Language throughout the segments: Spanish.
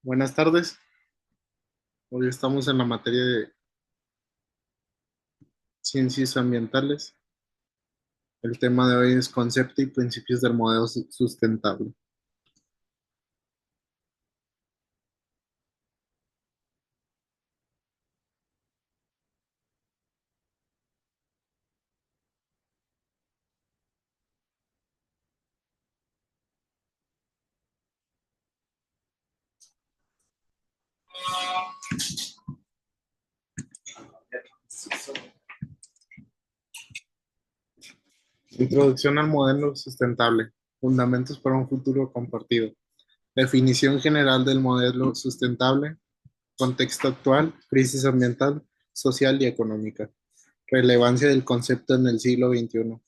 Buenas tardes. Hoy estamos en la materia de ciencias ambientales. El tema de hoy es concepto y principios del modelo sustentable. Introducción al modelo sustentable. Fundamentos para un futuro compartido. Definición general del modelo sustentable. Contexto actual, crisis ambiental, social y económica. Relevancia del concepto en el siglo XXI.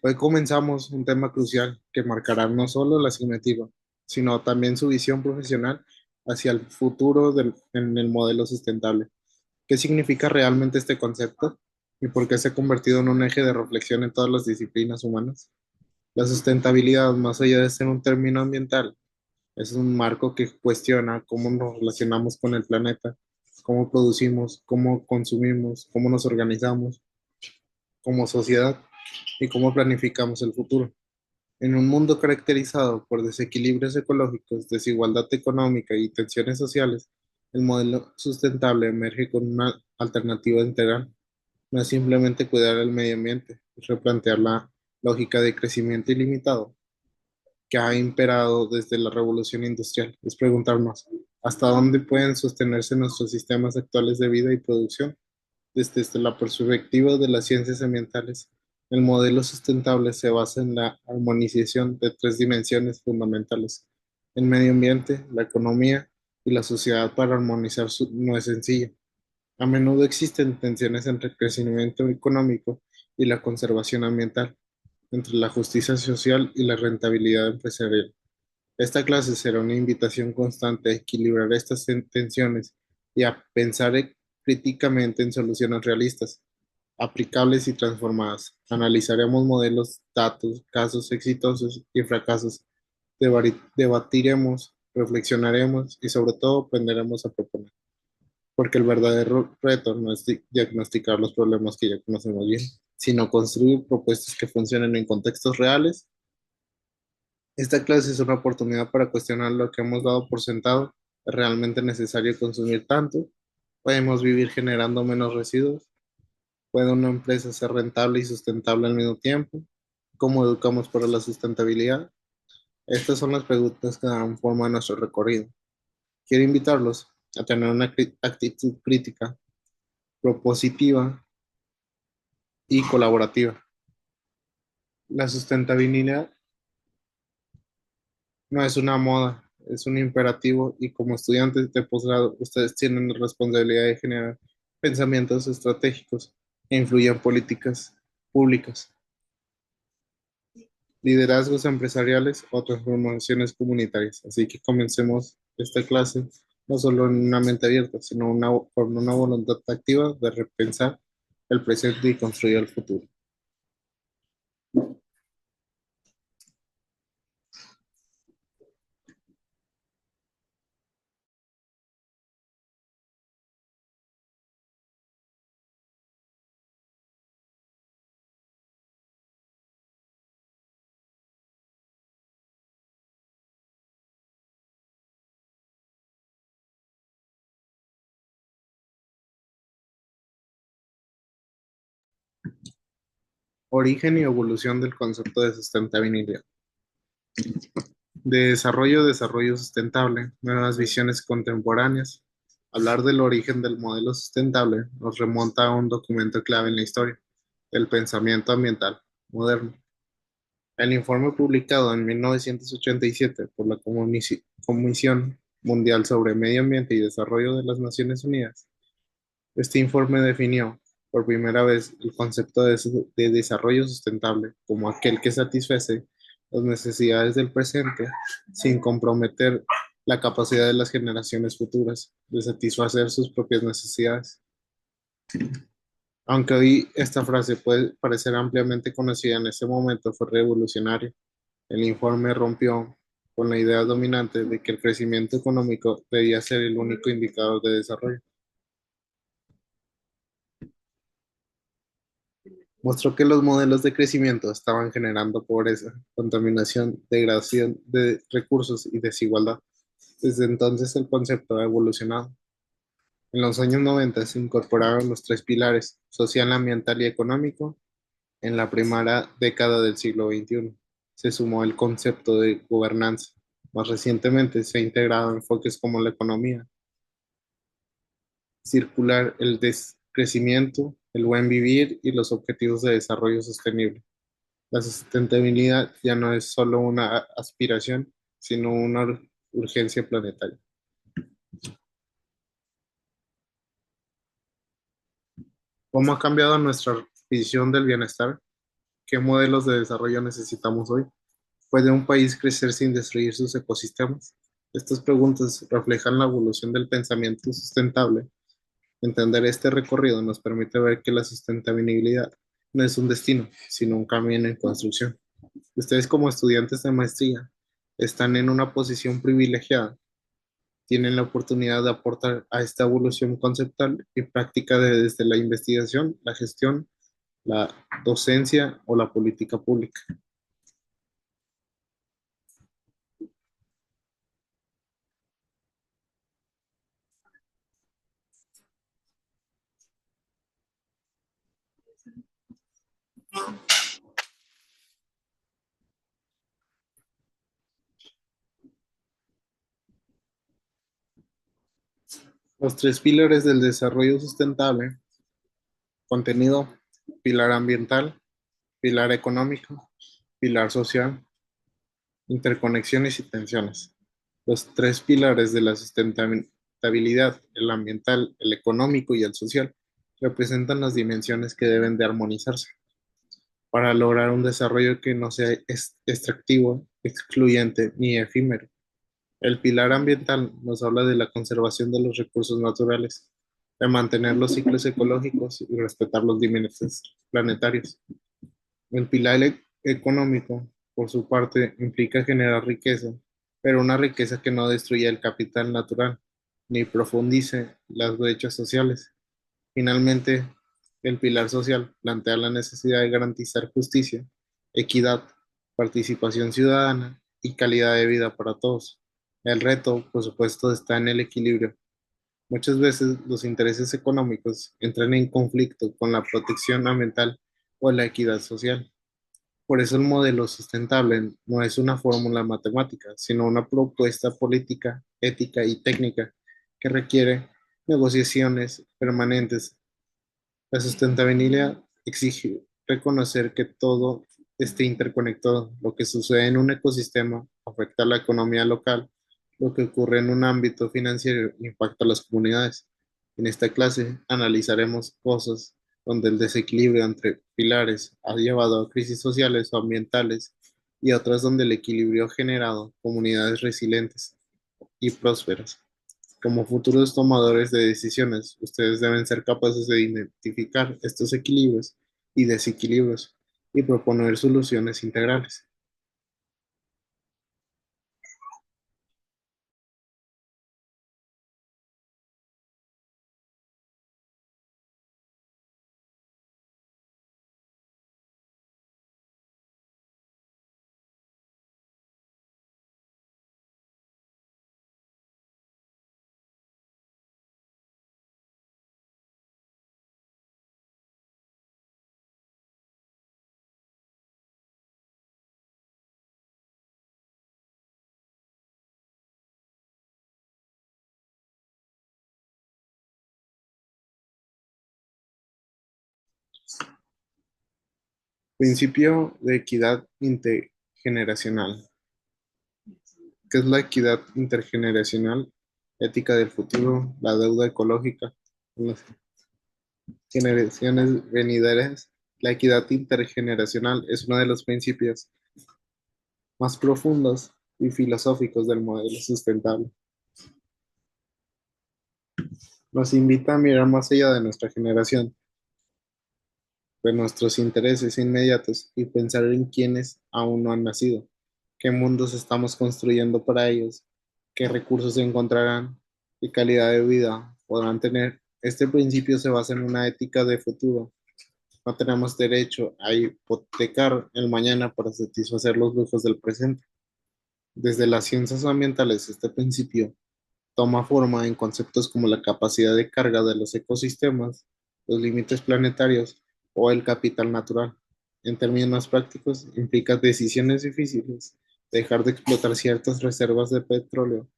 Hoy comenzamos un tema crucial que marcará no solo la asignatura, sino también su visión profesional hacia el futuro en el modelo sustentable. ¿Qué significa realmente este concepto y por qué se ha convertido en un eje de reflexión en todas las disciplinas humanas? La sustentabilidad, más allá de ser un término ambiental, es un marco que cuestiona cómo nos relacionamos con el planeta, cómo producimos, cómo consumimos, cómo nos organizamos como sociedad y cómo planificamos el futuro. En un mundo caracterizado por desequilibrios ecológicos, desigualdad económica y tensiones sociales, el modelo sustentable emerge con una alternativa integral. No es simplemente cuidar el medio ambiente, es replantear la lógica de crecimiento ilimitado que ha imperado desde la revolución industrial. Es preguntarnos, ¿hasta dónde pueden sostenerse nuestros sistemas actuales de vida y producción? Desde la perspectiva de las ciencias ambientales, el modelo sustentable se basa en la armonización de tres dimensiones fundamentales: el medio ambiente, la economía y la sociedad. Para armonizar no es sencillo. A menudo existen tensiones entre el crecimiento económico y la conservación ambiental, entre la justicia social y la rentabilidad empresarial. Esta clase será una invitación constante a equilibrar estas tensiones y a pensar críticamente en soluciones realistas, aplicables y transformadas. Analizaremos modelos, datos, casos exitosos y fracasos. Debatiremos, reflexionaremos y sobre todo aprenderemos a proponer. Porque el verdadero reto no es diagnosticar los problemas que ya conocemos bien, sino construir propuestas que funcionen en contextos reales. Esta clase es una oportunidad para cuestionar lo que hemos dado por sentado. ¿Es realmente necesario consumir tanto? ¿Podemos vivir generando menos residuos? ¿Puede una empresa ser rentable y sustentable al mismo tiempo? ¿Cómo educamos para la sustentabilidad? Estas son las preguntas que darán forma a nuestro recorrido. Quiero invitarlos a tener una actitud crítica, propositiva y colaborativa. La sustentabilidad no es una moda, es un imperativo, y como estudiantes de posgrado, ustedes tienen la responsabilidad de generar pensamientos estratégicos que influyan políticas públicas, liderazgos empresariales o transformaciones comunitarias. Así que comencemos esta clase no solo en una mente abierta, sino con una voluntad activa de repensar el presente y construir el futuro. Origen y evolución del concepto de sustentabilidad. De desarrollo sustentable, nuevas visiones contemporáneas. Hablar del origen del modelo sustentable nos remonta a un documento clave en la historia, el pensamiento ambiental moderno. El informe publicado en 1987 por la Comisión Mundial sobre Medio Ambiente y Desarrollo de las Naciones Unidas. Este informe definió por primera vez el concepto de desarrollo sustentable como aquel que satisface las necesidades del presente sin comprometer la capacidad de las generaciones futuras de satisfacer sus propias necesidades. Aunque hoy esta frase puede parecer ampliamente conocida, en ese momento fue revolucionario. El informe rompió con la idea dominante de que el crecimiento económico debía ser el único indicador de desarrollo. Mostró que los modelos de crecimiento estaban generando pobreza, contaminación, degradación de recursos y desigualdad. Desde entonces el concepto ha evolucionado. En los años 90 se incorporaron los tres pilares, social, ambiental y económico. En la primera década del siglo XXI se sumó el concepto de gobernanza. Más recientemente se ha integrado enfoques como la economía circular, el crecimiento, el buen vivir y los objetivos de desarrollo sostenible. La sustentabilidad ya no es solo una aspiración, sino una urgencia planetaria. ¿Cómo ha cambiado nuestra visión del bienestar? ¿Qué modelos de desarrollo necesitamos hoy? ¿Puede un país crecer sin destruir sus ecosistemas? Estas preguntas reflejan la evolución del pensamiento sustentable. Entender este recorrido nos permite ver que la sustentabilidad no es un destino, sino un camino en construcción. Ustedes como estudiantes de maestría están en una posición privilegiada. Tienen la oportunidad de aportar a esta evolución conceptual y práctica desde la investigación, la gestión, la docencia o la política pública. Los tres pilares del desarrollo sustentable: contenido, pilar ambiental, pilar económico, pilar social, interconexiones y tensiones. Los tres pilares de la sustentabilidad, el ambiental, el económico y el social, representan las dimensiones que deben de armonizarse para lograr un desarrollo que no sea extractivo, excluyente ni efímero. El pilar ambiental nos habla de la conservación de los recursos naturales, de mantener los ciclos ecológicos y respetar los límites planetarios. El pilar económico, por su parte, implica generar riqueza, pero una riqueza que no destruya el capital natural ni profundice las brechas sociales. Finalmente, el pilar social plantea la necesidad de garantizar justicia, equidad, participación ciudadana y calidad de vida para todos. El reto, por supuesto, está en el equilibrio. Muchas veces los intereses económicos entran en conflicto con la protección ambiental o la equidad social. Por eso el modelo sustentable no es una fórmula matemática, sino una propuesta política, ética y técnica que requiere negociaciones permanentes. La sustentabilidad exige reconocer que todo esté interconectado. Lo que sucede en un ecosistema afecta a la economía local. Lo que ocurre en un ámbito financiero impacta a las comunidades. En esta clase analizaremos cosas donde el desequilibrio entre pilares ha llevado a crisis sociales o ambientales y otras donde el equilibrio ha generado comunidades resilientes y prósperas. Como futuros tomadores de decisiones, ustedes deben ser capaces de identificar estos equilibrios y desequilibrios y proponer soluciones integrales. Principio de equidad intergeneracional. ¿Qué es la equidad intergeneracional? Ética del futuro, la deuda ecológica, las generaciones venideras. La equidad intergeneracional es uno de los principios más profundos y filosóficos del modelo sustentable. Nos invita a mirar más allá de nuestra generación, de nuestros intereses inmediatos y pensar en quienes aún no han nacido. qué mundos estamos construyendo para ellos, qué recursos encontrarán, qué calidad de vida podrán tener. Este principio se basa en una ética de futuro. No tenemos derecho a hipotecar el mañana para satisfacer los lujos del presente. Desde las ciencias ambientales, este principio toma forma en conceptos como la capacidad de carga de los ecosistemas, los límites planetarios o el capital natural. En términos prácticos, implica decisiones difíciles, dejar de explotar ciertas reservas de petróleo,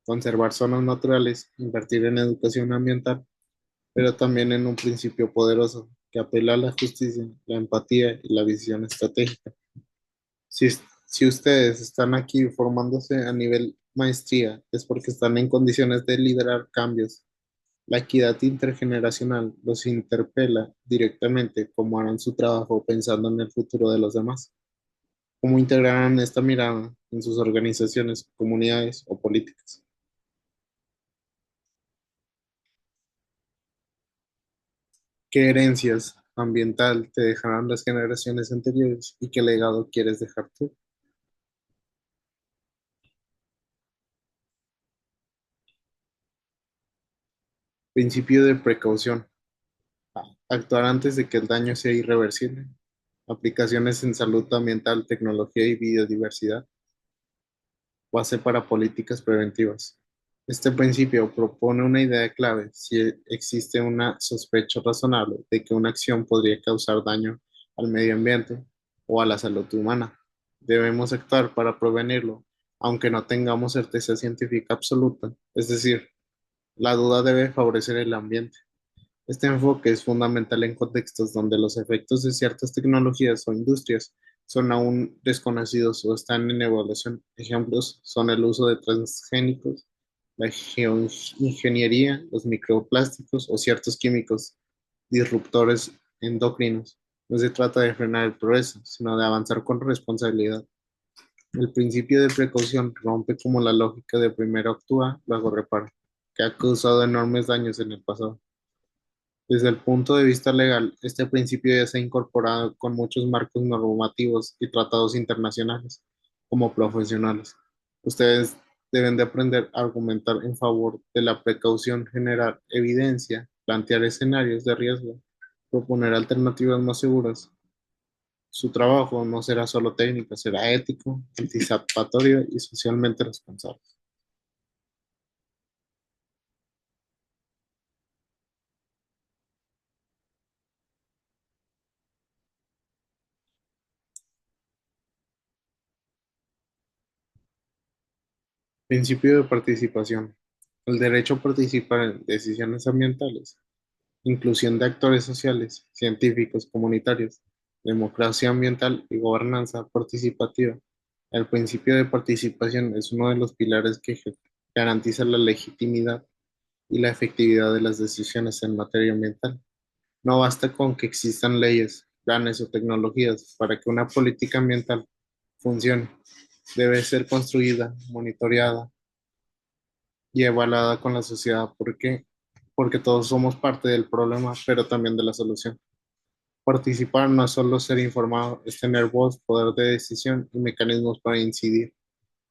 conservar zonas naturales, invertir en educación ambiental, pero también en un principio poderoso que apela a la justicia, la empatía y la visión estratégica. Si ustedes están aquí formándose a nivel maestría, es porque están en condiciones de liderar cambios. La equidad intergeneracional los interpela directamente cómo harán su trabajo pensando en el futuro de los demás, cómo integrarán esta mirada en sus organizaciones, comunidades o políticas. ¿Qué herencias ambiental te dejarán las generaciones anteriores y qué legado quieres dejar tú? Principio de precaución. Actuar antes de que el daño sea irreversible. Aplicaciones en salud ambiental, tecnología y biodiversidad. Base para políticas preventivas. Este principio propone una idea clave si existe una sospecha razonable de que una acción podría causar daño al medio ambiente o a la salud humana. Debemos actuar para prevenirlo, aunque no tengamos certeza científica absoluta. Es decir, la duda debe favorecer el ambiente. Este enfoque es fundamental en contextos donde los efectos de ciertas tecnologías o industrias son aún desconocidos o están en evaluación. Ejemplos son el uso de transgénicos, la geoingeniería, los microplásticos o ciertos químicos disruptores endocrinos. No se trata de frenar el progreso, sino de avanzar con responsabilidad. El principio de precaución rompe como la lógica de primero actúa, luego repara, que ha causado enormes daños en el pasado. Desde el punto de vista legal, este principio ya se ha incorporado con muchos marcos normativos y tratados internacionales como profesionales. Ustedes deben de aprender a argumentar en favor de la precaución, generar evidencia, plantear escenarios de riesgo, proponer alternativas más seguras. Su trabajo no será solo técnico, será ético, anticipatorio y socialmente responsable. Principio de participación. El derecho a participar en decisiones ambientales, inclusión de actores sociales, científicos, comunitarios, democracia ambiental y gobernanza participativa. El principio de participación es uno de los pilares que garantiza la legitimidad y la efectividad de las decisiones en materia ambiental. No basta con que existan leyes, planes o tecnologías para que una política ambiental funcione. Debe ser construida, monitoreada y evaluada con la sociedad. ¿Por qué? Porque todos somos parte del problema, pero también de la solución. Participar no es solo ser informado, es tener voz, poder de decisión y mecanismos para incidir.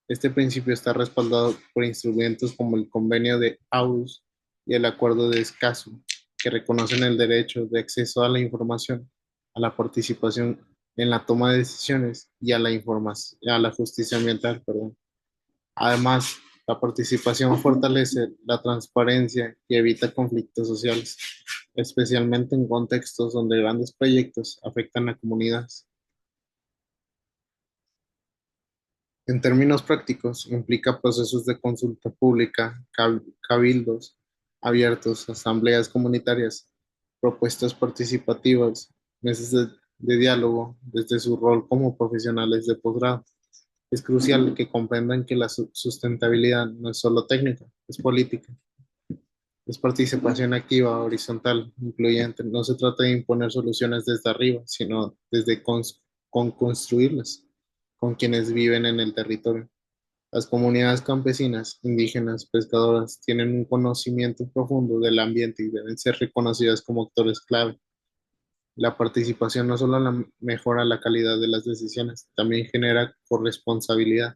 Este principio está respaldado por instrumentos como el Convenio de Aarhus y el Acuerdo de Escazú, que reconocen el derecho de acceso a la información, a la participación en la toma de decisiones y a la información, a la justicia ambiental, perdón. Además, la participación fortalece la transparencia y evita conflictos sociales, especialmente en contextos donde grandes proyectos afectan a comunidades. En términos prácticos, implica procesos de consulta pública, cabildos abiertos, asambleas comunitarias, propuestas participativas, mesas de diálogo desde su rol como profesionales de posgrado. Es crucial que comprendan que la sustentabilidad no es solo técnica, es política. Es participación activa, horizontal, incluyente. No se trata de imponer soluciones desde arriba, sino desde con construirlas con quienes viven en el territorio. Las comunidades campesinas, indígenas, pescadoras tienen un conocimiento profundo del ambiente y deben ser reconocidas como actores clave. La participación no solo mejora la calidad de las decisiones, también genera corresponsabilidad.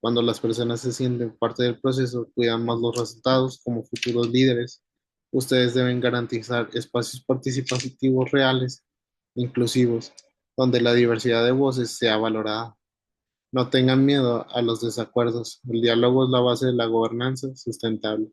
Cuando las personas se sienten parte del proceso, cuidan más los resultados como futuros líderes. Ustedes deben garantizar espacios participativos reales, inclusivos, donde la diversidad de voces sea valorada. No tengan miedo a los desacuerdos. El diálogo es la base de la gobernanza sustentable.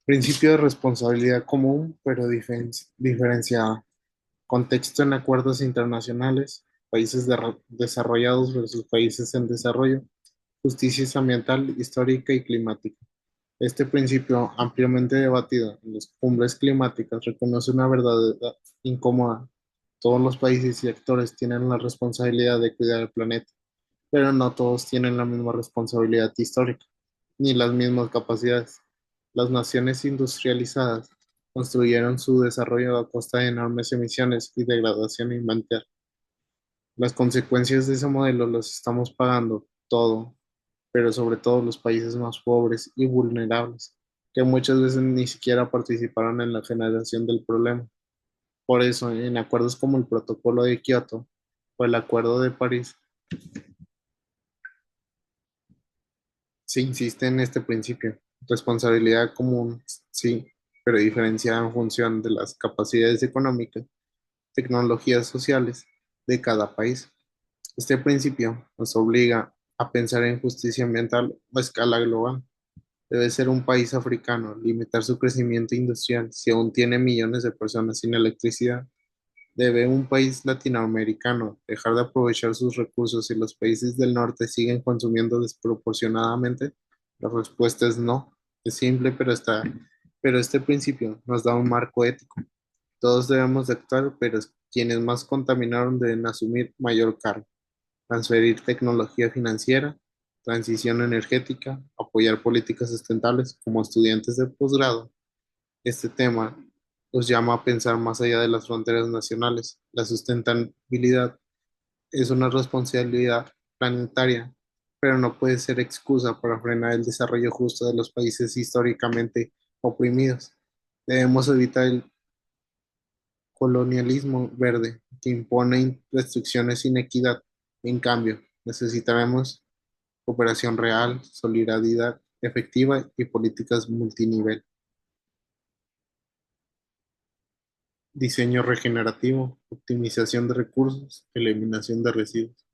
Principio de responsabilidad común, pero diferenciada. Contexto en acuerdos internacionales, países desarrollados versus países en desarrollo, justicia ambiental, histórica y climática. Este principio, ampliamente debatido en las cumbres climáticas, reconoce una verdad incómoda. Todos los países y actores tienen la responsabilidad de cuidar el planeta, pero no todos tienen la misma responsabilidad histórica, ni las mismas capacidades. Las naciones industrializadas construyeron su desarrollo a costa de enormes emisiones y degradación ambiental. Las consecuencias de ese modelo las estamos pagando todo, pero sobre todo los países más pobres y vulnerables, que muchas veces ni siquiera participaron en la generación del problema. Por eso, en acuerdos como el Protocolo de Kioto o el Acuerdo de París, se insiste en este principio. Responsabilidad común, sí, pero diferenciada en función de las capacidades económicas, tecnologías sociales de cada país. Este principio nos obliga a pensar en justicia ambiental a escala global. Debe ser un país africano limitar su crecimiento industrial si aún tiene millones de personas sin electricidad. ¿Debe un país latinoamericano dejar de aprovechar sus recursos si los países del norte siguen consumiendo desproporcionadamente? La respuesta es no. Es simple, pero este principio nos da un marco ético. Todos debemos de actuar, pero quienes más contaminaron deben asumir mayor cargo. Transferir tecnología financiera, transición energética, apoyar políticas sustentables como estudiantes de posgrado. Este tema nos llama a pensar más allá de las fronteras nacionales. La sustentabilidad es una responsabilidad planetaria, pero no puede ser excusa para frenar el desarrollo justo de los países históricamente oprimidos. Debemos evitar el colonialismo verde que impone restricciones sin equidad. En cambio, necesitaremos cooperación real, solidaridad efectiva y políticas multinivel. Diseño regenerativo, optimización de recursos, eliminación de residuos.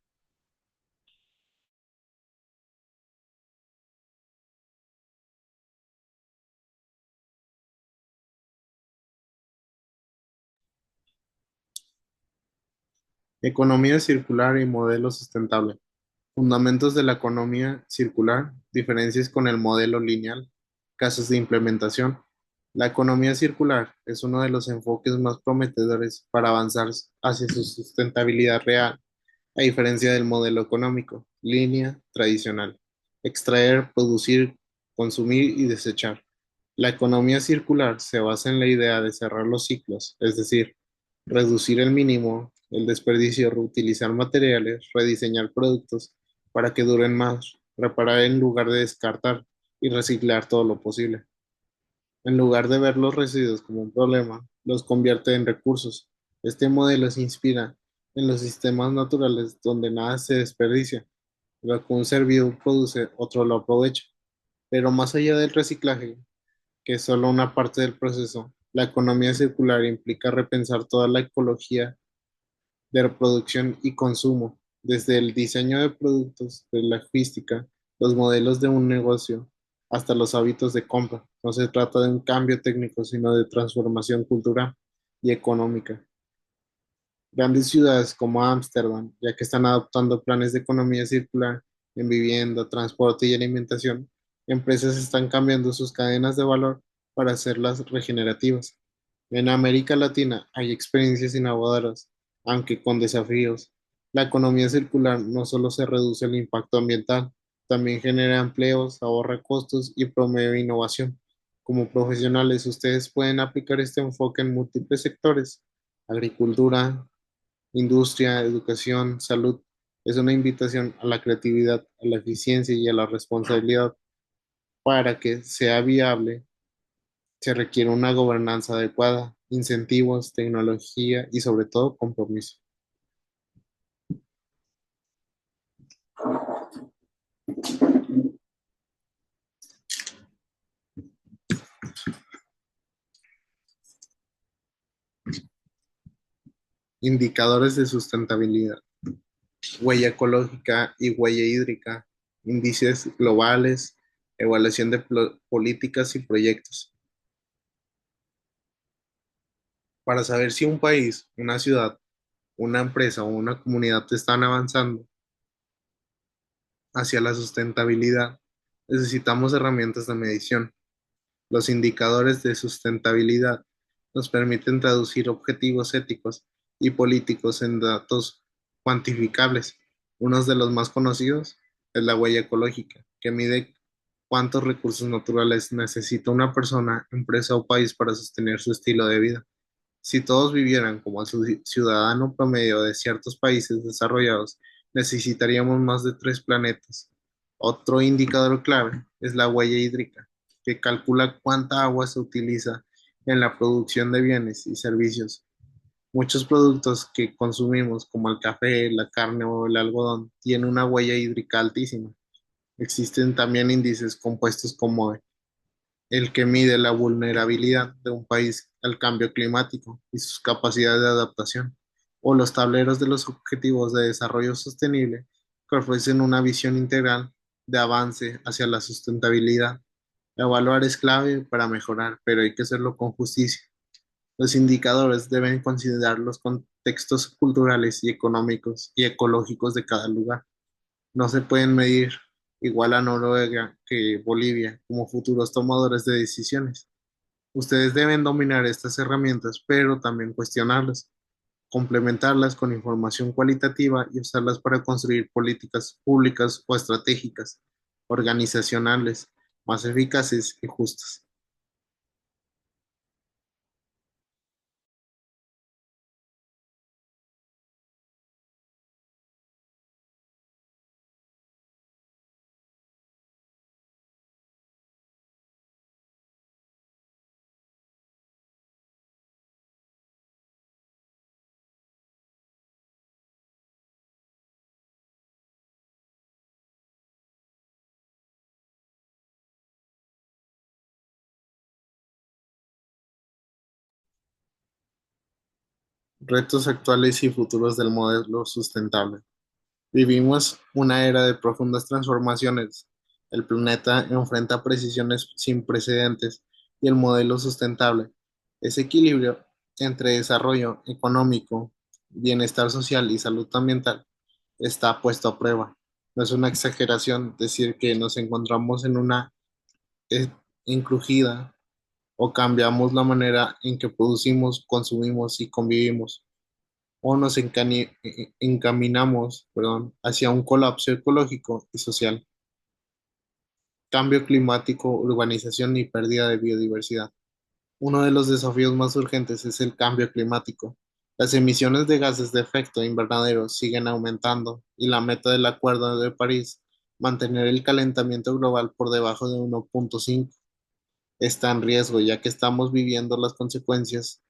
Economía circular y modelo sustentable. Fundamentos de la economía circular, diferencias con el modelo lineal, casos de implementación. La economía circular es uno de los enfoques más prometedores para avanzar hacia su sustentabilidad real, a diferencia del modelo económico, línea tradicional, extraer, producir, consumir y desechar. La economía circular se basa en la idea de cerrar los ciclos, es decir, reducir el mínimo, el desperdicio, reutilizar materiales, rediseñar productos para que duren más, reparar en lugar de descartar y reciclar todo lo posible. En lugar de ver los residuos como un problema, los convierte en recursos. Este modelo se inspira en los sistemas naturales donde nada se desperdicia. Lo que un ser vivo produce, otro lo aprovecha. Pero más allá del reciclaje, que es solo una parte del proceso, la economía circular implica repensar toda la ecología de producción y consumo, desde el diseño de productos, de la logística, los modelos de un negocio, hasta los hábitos de compra. No se trata de un cambio técnico, sino de transformación cultural y económica. Grandes ciudades como Ámsterdam, ya que están adoptando planes de economía circular en vivienda, transporte y alimentación, empresas están cambiando sus cadenas de valor para hacerlas regenerativas. En América Latina hay experiencias innovadoras, aunque con desafíos. La economía circular no solo se reduce el impacto ambiental, También genera empleos, ahorra costos y promueve innovación. Como profesionales, ustedes pueden aplicar este enfoque en múltiples sectores: agricultura, industria, educación, salud. Es una invitación a la creatividad, a la eficiencia y a la responsabilidad. Para que sea viable, se requiere una gobernanza adecuada, incentivos, tecnología y sobre todo compromiso. Indicadores de sustentabilidad: huella ecológica y huella hídrica, índices globales, evaluación de políticas y proyectos. Para saber si un país, una ciudad, una empresa o una comunidad están avanzando hacia la sustentabilidad, necesitamos herramientas de medición. Los indicadores de sustentabilidad nos permiten traducir objetivos éticos y políticos en datos cuantificables. Uno de los más conocidos es la huella ecológica, que mide cuántos recursos naturales necesita una persona, empresa o país para sostener su estilo de vida. Si todos vivieran como el ciudadano promedio de ciertos países desarrollados, necesitaríamos más de 3 planetas. Otro indicador clave es la huella hídrica, que calcula cuánta agua se utiliza en la producción de bienes y servicios. Muchos productos que consumimos, como el café, la carne o el algodón, tienen una huella hídrica altísima. Existen también índices compuestos como el que mide la vulnerabilidad de un país al cambio climático y sus capacidades de adaptación, o los tableros de los Objetivos de Desarrollo Sostenible, que ofrecen una visión integral de avance hacia la sustentabilidad. Evaluar es clave para mejorar, pero hay que hacerlo con justicia. Los indicadores deben considerar los contextos culturales y económicos y ecológicos de cada lugar. No se pueden medir igual a Noruega que Bolivia como futuros tomadores de decisiones. Ustedes deben dominar estas herramientas, pero también cuestionarlas, complementarlas con información cualitativa y usarlas para construir políticas públicas o estratégicas, organizacionales, más eficaces y justas. Retos actuales y futuros del modelo sustentable. Vivimos una era de profundas transformaciones. El planeta enfrenta precisiones sin precedentes y el modelo sustentable, ese equilibrio entre desarrollo económico, bienestar social y salud ambiental, está puesto a prueba. No es una exageración decir que nos encontramos en una eh, encrujida o cambiamos la manera en que producimos, consumimos y convivimos o nos encaminamos, perdón, hacia un colapso ecológico y social, cambio climático, urbanización y pérdida de biodiversidad. Uno de los desafíos más urgentes es el cambio climático. Las emisiones de gases de efecto invernadero siguen aumentando y la meta del Acuerdo de París, mantener el calentamiento global por debajo de 1,5, está en riesgo, ya que estamos viviendo las consecuencias: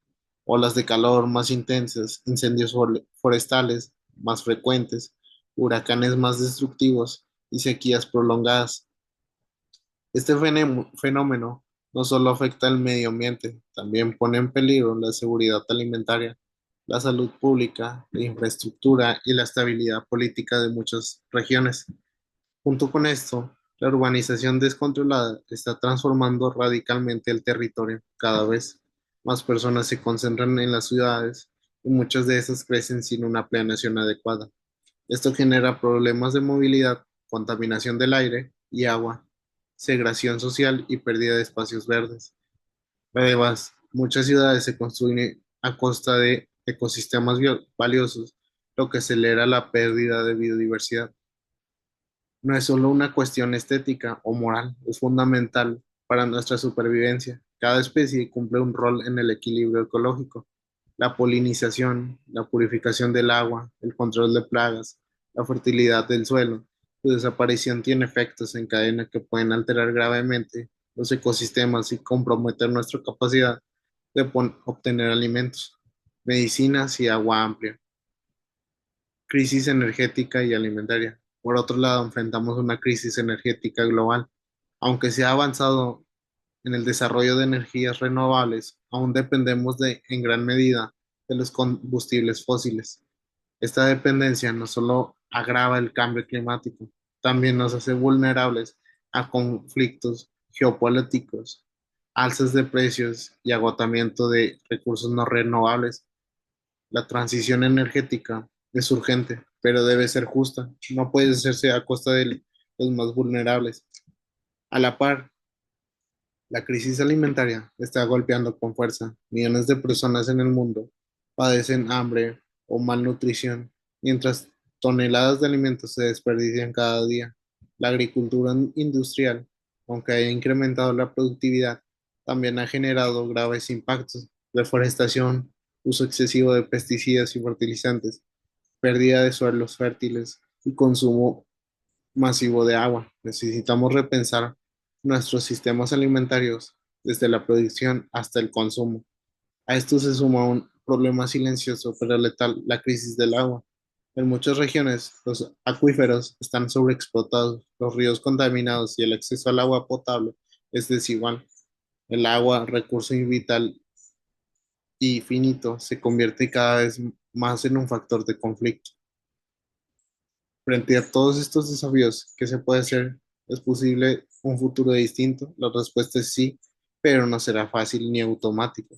olas de calor más intensas, incendios forestales más frecuentes, huracanes más destructivos y sequías prolongadas. Este fenómeno no solo afecta al medio ambiente, también pone en peligro la seguridad alimentaria, la salud pública, la infraestructura y la estabilidad política de muchas regiones. Junto con esto, la urbanización descontrolada está transformando radicalmente el territorio. Cada vez más personas se concentran en las ciudades y muchas de esas crecen sin una planeación adecuada. Esto genera problemas de movilidad, contaminación del aire y agua, segregación social y pérdida de espacios verdes. Además, muchas ciudades se construyen a costa de ecosistemas valiosos, lo que acelera la pérdida de biodiversidad. No es solo una cuestión estética o moral, es fundamental para nuestra supervivencia. Cada especie cumple un rol en el equilibrio ecológico. La polinización, la purificación del agua, el control de plagas, la fertilidad del suelo. Su desaparición tiene efectos en cadena que pueden alterar gravemente los ecosistemas y comprometer nuestra capacidad de obtener alimentos, medicinas y agua amplia. Crisis energética y alimentaria. Por otro lado, enfrentamos una crisis energética global. Aunque se ha avanzado en el desarrollo de energías renovables, aún dependemos en gran medida de los combustibles fósiles. Esta dependencia no solo agrava el cambio climático, también nos hace vulnerables a conflictos geopolíticos, alzas de precios y agotamiento de recursos no renovables. La transición energética es urgente, pero debe ser justa. No puede hacerse a costa de los más vulnerables. A la par, la crisis alimentaria está golpeando con fuerza. Millones de personas en el mundo padecen hambre o malnutrición, mientras toneladas de alimentos se desperdician cada día. La agricultura industrial, aunque haya incrementado la productividad, también ha generado graves impactos: deforestación, uso excesivo de pesticidas y fertilizantes, pérdida de suelos fértiles y consumo masivo de agua. Necesitamos repensar nuestros sistemas alimentarios desde la producción hasta el consumo. A esto se suma un problema silencioso pero letal: la crisis del agua. En muchas regiones, los acuíferos están sobreexplotados, los ríos contaminados y el acceso al agua potable es desigual. El agua, recurso vital y finito, se convierte cada vez más en un factor de conflicto. Frente a todos estos desafíos, ¿qué se puede hacer? ¿Es posible un futuro distinto? La respuesta es sí, pero no será fácil ni automático.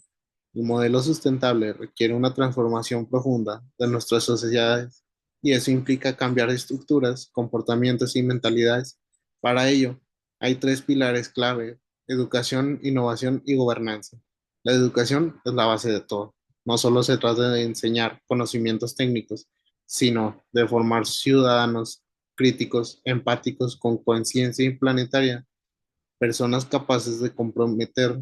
El modelo sustentable requiere una transformación profunda de nuestras sociedades, y eso implica cambiar estructuras, comportamientos y mentalidades. Para ello, hay tres pilares clave: educación, innovación y gobernanza. La educación es la base de todo. No solo se trata de enseñar conocimientos técnicos, sino de formar ciudadanos críticos, empáticos, con conciencia planetaria, personas capaces de comprometer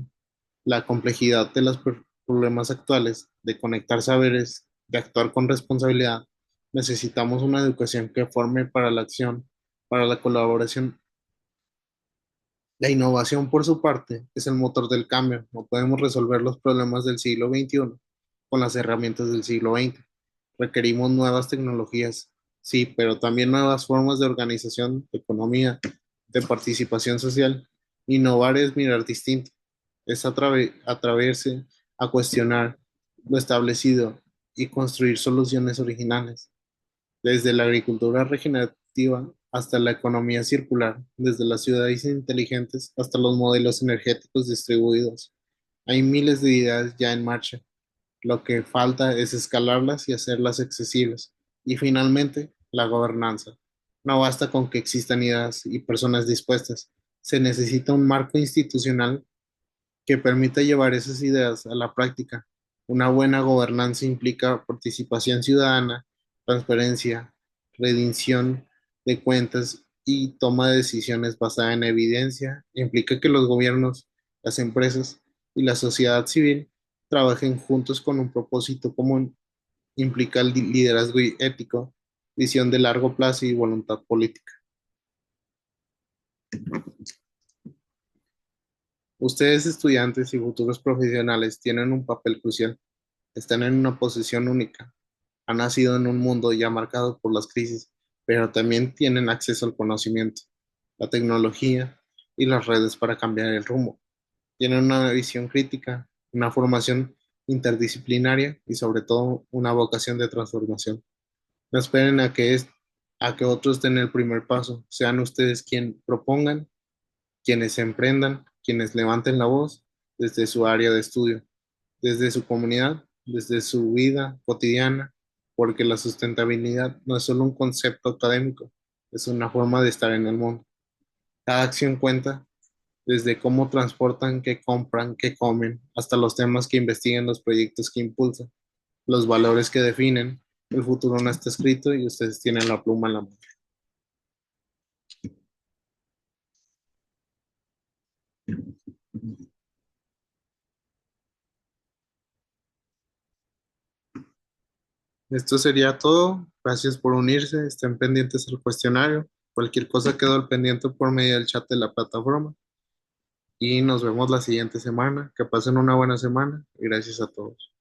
la complejidad de los problemas actuales, de conectar saberes, de actuar con responsabilidad. Necesitamos una educación que forme para la acción, para la colaboración. La innovación, por su parte, es el motor del cambio. No podemos resolver los problemas del siglo XXI con las herramientas del siglo XX. Requerimos nuevas tecnologías, sí, pero también nuevas formas de organización, de economía, de participación social. Innovar es mirar distinto, es atreverse a cuestionar lo establecido y construir soluciones originales. Desde la agricultura regenerativa hasta la economía circular, desde las ciudades inteligentes hasta los modelos energéticos distribuidos. Hay miles de ideas ya en marcha. Lo que falta es escalarlas y hacerlas accesibles. Y finalmente, la gobernanza. No basta con que existan ideas y personas dispuestas. Se necesita un marco institucional que permita llevar esas ideas a la práctica. Una buena gobernanza implica participación ciudadana, transparencia, rendición de cuentas y toma de decisiones basada en evidencia. Implica que los gobiernos, las empresas y la sociedad civil trabajen juntos con un propósito común. Implica el liderazgo ético, visión de largo plazo y voluntad política. Ustedes, estudiantes y futuros profesionales, tienen un papel crucial. Están en una posición única. Han nacido en un mundo ya marcado por las crisis, pero también tienen acceso al conocimiento, la tecnología y las redes para cambiar el rumbo. Tienen una visión crítica, una formación interdisciplinaria y sobre todo una vocación de transformación. No esperen a que otros den el primer paso. Sean ustedes quienes propongan, quienes emprendan, quienes levanten la voz desde su área de estudio, desde su comunidad, desde su vida cotidiana, porque la sustentabilidad no es solo un concepto académico, es una forma de estar en el mundo. Cada acción cuenta, desde cómo transportan, qué compran, qué comen, hasta los temas que investigan, los proyectos que impulsan, los valores que definen. El futuro no está escrito y ustedes tienen la pluma en la mano. Esto sería todo. Gracias por unirse. Estén pendientes del cuestionario. Cualquier cosa quedó al pendiente por medio del chat de la plataforma. Y nos vemos la siguiente semana. Que pasen una buena semana y gracias a todos.